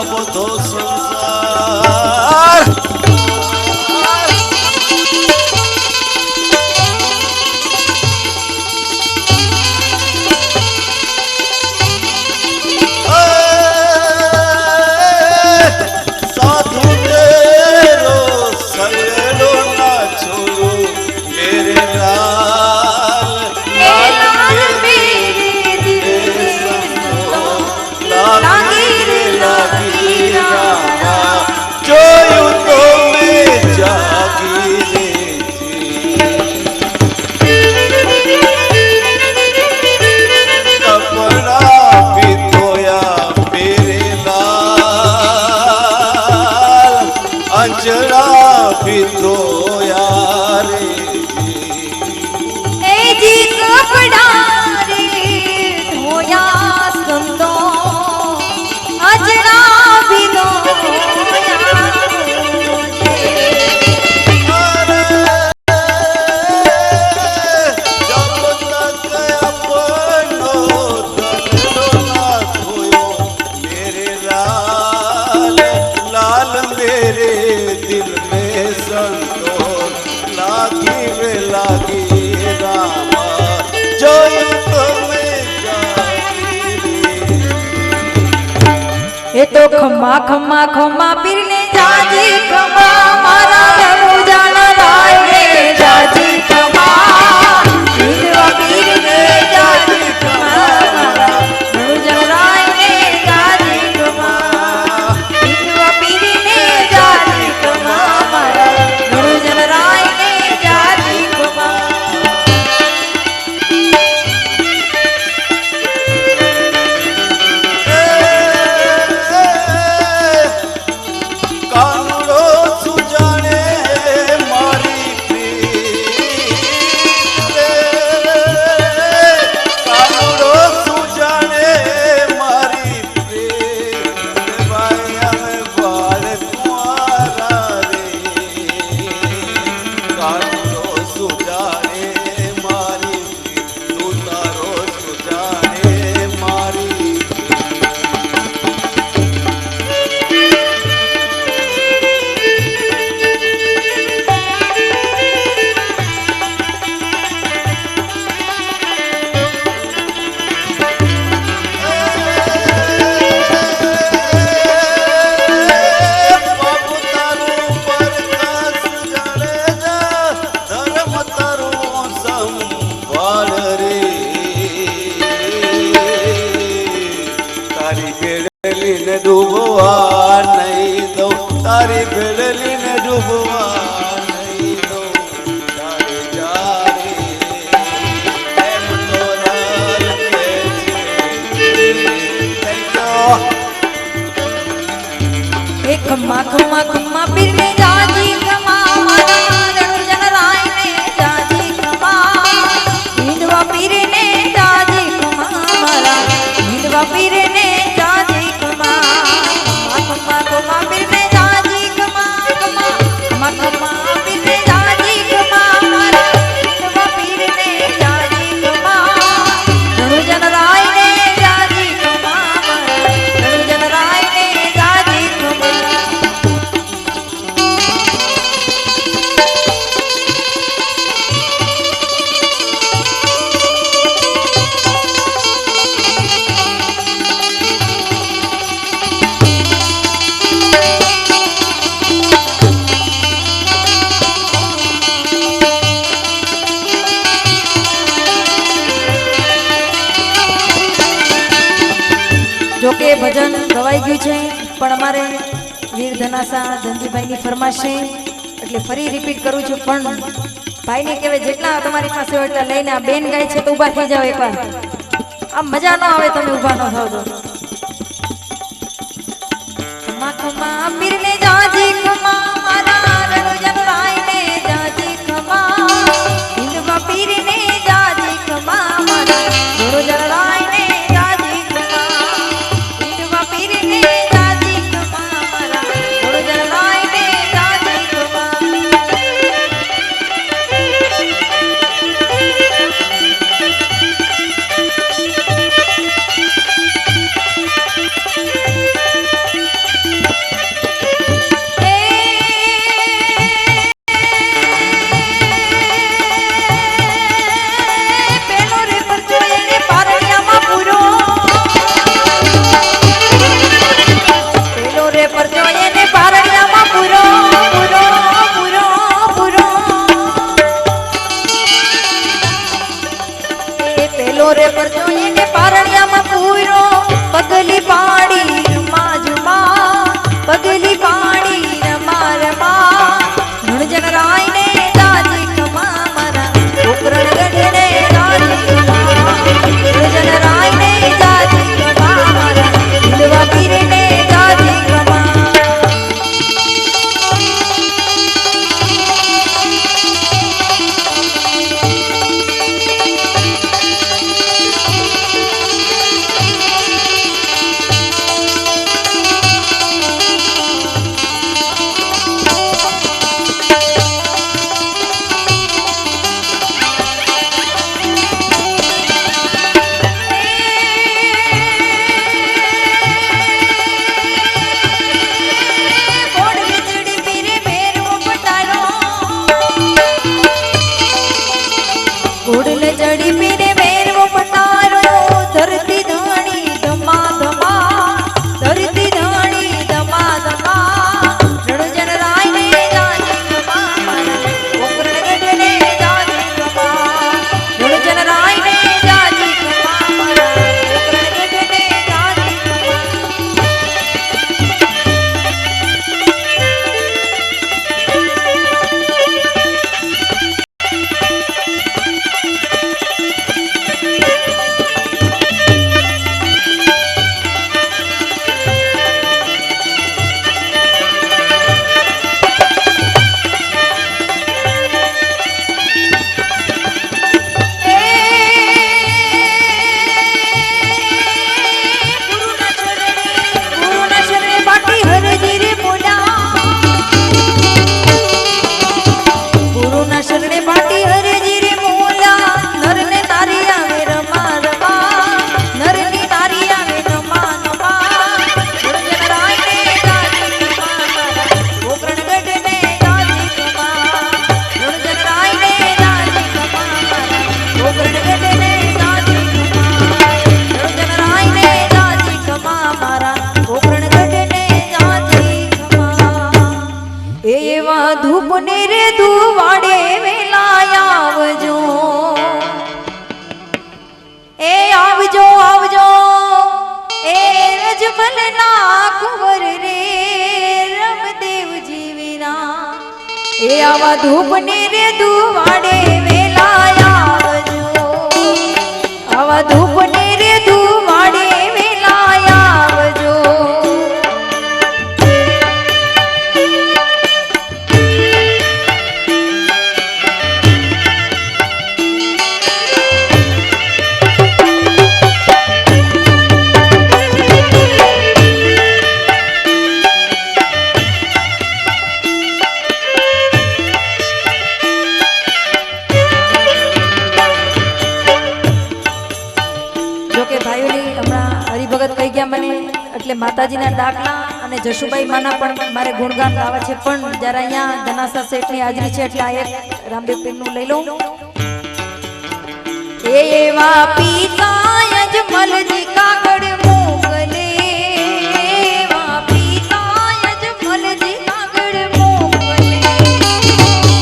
બધો સંસાર तो खम्मा खम्मा खम्मा पीरने जाजी खम्मा मारा धनु जाना राय ने जाजी खम्मा पीरवा पीरने जाजी खम्मा मारा धनु जाना राय ने जाजी खम्मा पीरवा पीरने जाजी खम्मा मारा धनु जाना राय ने जाजी खम्मा ડૂબવા નહીં દઉં તારી ભેળલીને ડૂબવા નહીં દઉં જારે જારે એમ તો રાખે છે ખમ્મા ખમ્મા ખમ્મા પીરને જાજી ખમ્મા મારા રણુ જન રાય ને જાજી ખમ્મા હિંદવા પીરને જાજી ખમ્મા મારા હિંદવા પીરને જાજી જોકે ભજન ગવાઈ ગયું છે પણ અમારે વીર ધનાસા ધનજીભાઈની ફરમાશ છે એટલે ફરી રિપીટ કરું છું પણ ભાઈને કહેવાય જેટલા તમારી પાસે હોય એટલા લઈને આ બેન ગાય છે તો ઊભા થઈ જાવ એકવાર આમ મજા ન આવે તમે ઊભા ન થાવ તો ખમ્મા ખમ્મા પીરને જાજી ખમ્મા મારા રણુ જન રાય ને જાજી ખમ્મા હિંદવા પીરને જાજી ખમ્મા મારા રણુ જન રાય ને રે પરચો એને પારણિયામાં પૂરો પૂરો પૂરો પૂરો એ પેલો રે પરચો એને પારણિયામાં પૂરો પગલી પાડી રમા જુમા પગલી પાડી રમા રમા ધણજન રાય ને જાજી કમા મારા ઉપરણ ગઢને જાજી કમા ધણજન રાય ને જાજી કમા મારા દિલવા પીરને જાજી કમા ઘોડલે ચડી પીરે મેરવો પટારો ધરતી ધાણી ધમા ધમા ધરતી ધાણી ધમા ધમા રણજન રાય ને જાજી કમા મારા ઉકરણ ગઢને જાજી કમા રણજન રાય ને જાજી કમા મારા ઉકરણ ગઢને જાજી કમા શરણે પાટી હરજી રે મોલા નરને તારી આવે રમા રમા નરની તારી આવે નમા નમા રણજન રાય ને જાજી કમા મારા ગોકરણ ગઢને જાજી કમા રણજન રાય ને જાજી કમા મારા ગોકરણ ગઢને જાજી કમા રણજન રાય ને જાજી કમા મારા ગોકરણ ગઢને જાજી કમા એવા ધૂપ ને રે ધુવાડે આવજો એ આવજો આવજો એ રજમલ ના કુંવર રે રમદેવ જીવીના એ આવા ધૂપ ને રે ધુવાડે વેલા આવજો આવા ધૂપ ને રે ધુવાડે વેલા આવજો જોકે ભાઈઓની હમણાં હરિભગત કહી ગયા મને એટલે માતાજીના દાખલા અને જશુભાઈ માના પણ મારે ગુણગાન ગાવા છે પણ જ્યારે અહીંયા ધનાસા શેઠની હાજરી છે એટલે આ એક રામદેવ પીરનું લઈ લઉં એવા પિતા યજમલજી કાગળ મોકલે એવા પિતા યજમલજી કાગળ મોકલે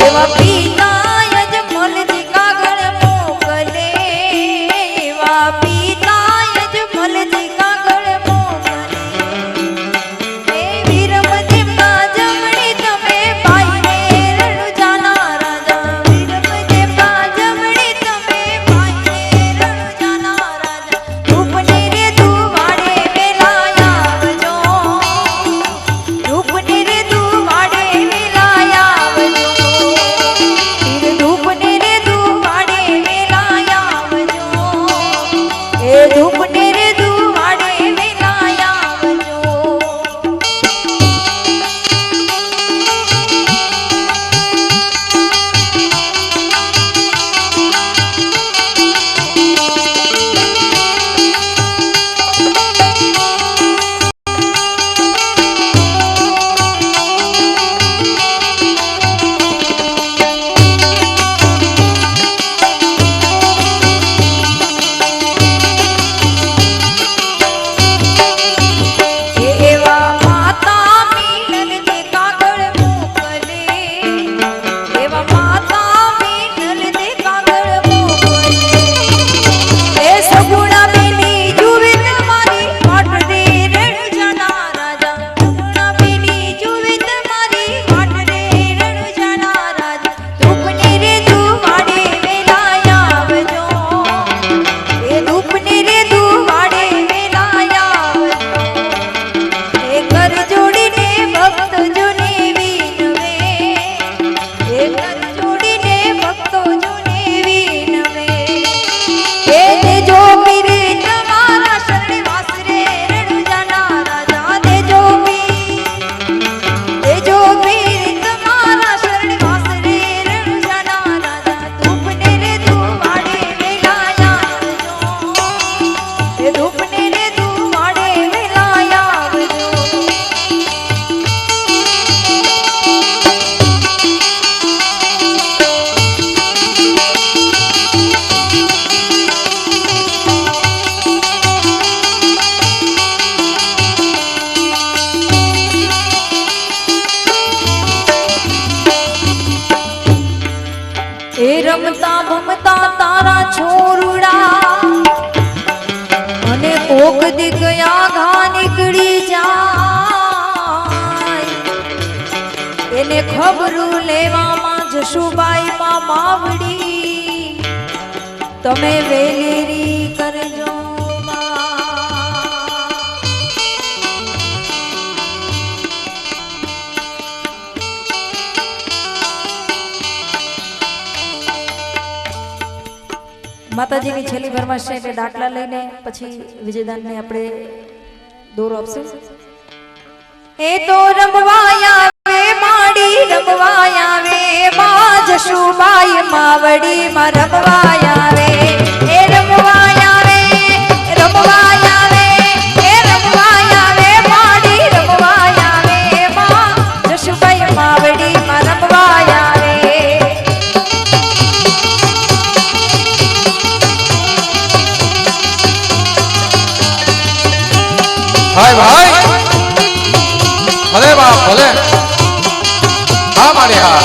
એવા પિતા યજમલજી કાગળ મોકલે એવા પિતા યજમલજી કાગળ મોકલે એ વીરમદેવના જમણી તમે ભાઈને રણુજાના રાજા વીરમદેવના જમણી તમે ભાઈને રણુજાના રાજા ધૂપને રે ધુવાડે દીક આઘા નીકળી જાય એને ખબરું લેવામાં જશુબાઈ માં માવડી તમે વેલેરી કરજો માતાજીની છેલ્લી ફરમાશ છે એટલે દાખલા લઈને પછી વિજયદાનને આપણે દોરો આપશું. એ તો રમવાયા વે માડી રમવાયા વે માં જશુબાઈ માવડી માં રમવાયા વે એ રમવાયા વે રમવાયા વે એ રમવાયા વે માડી રમવાયા વે માં જશુબાઈ માવડી માં રમવાયા વે. ભાઈ ભાઈ ભલે બાપ ભલે હા મારી હા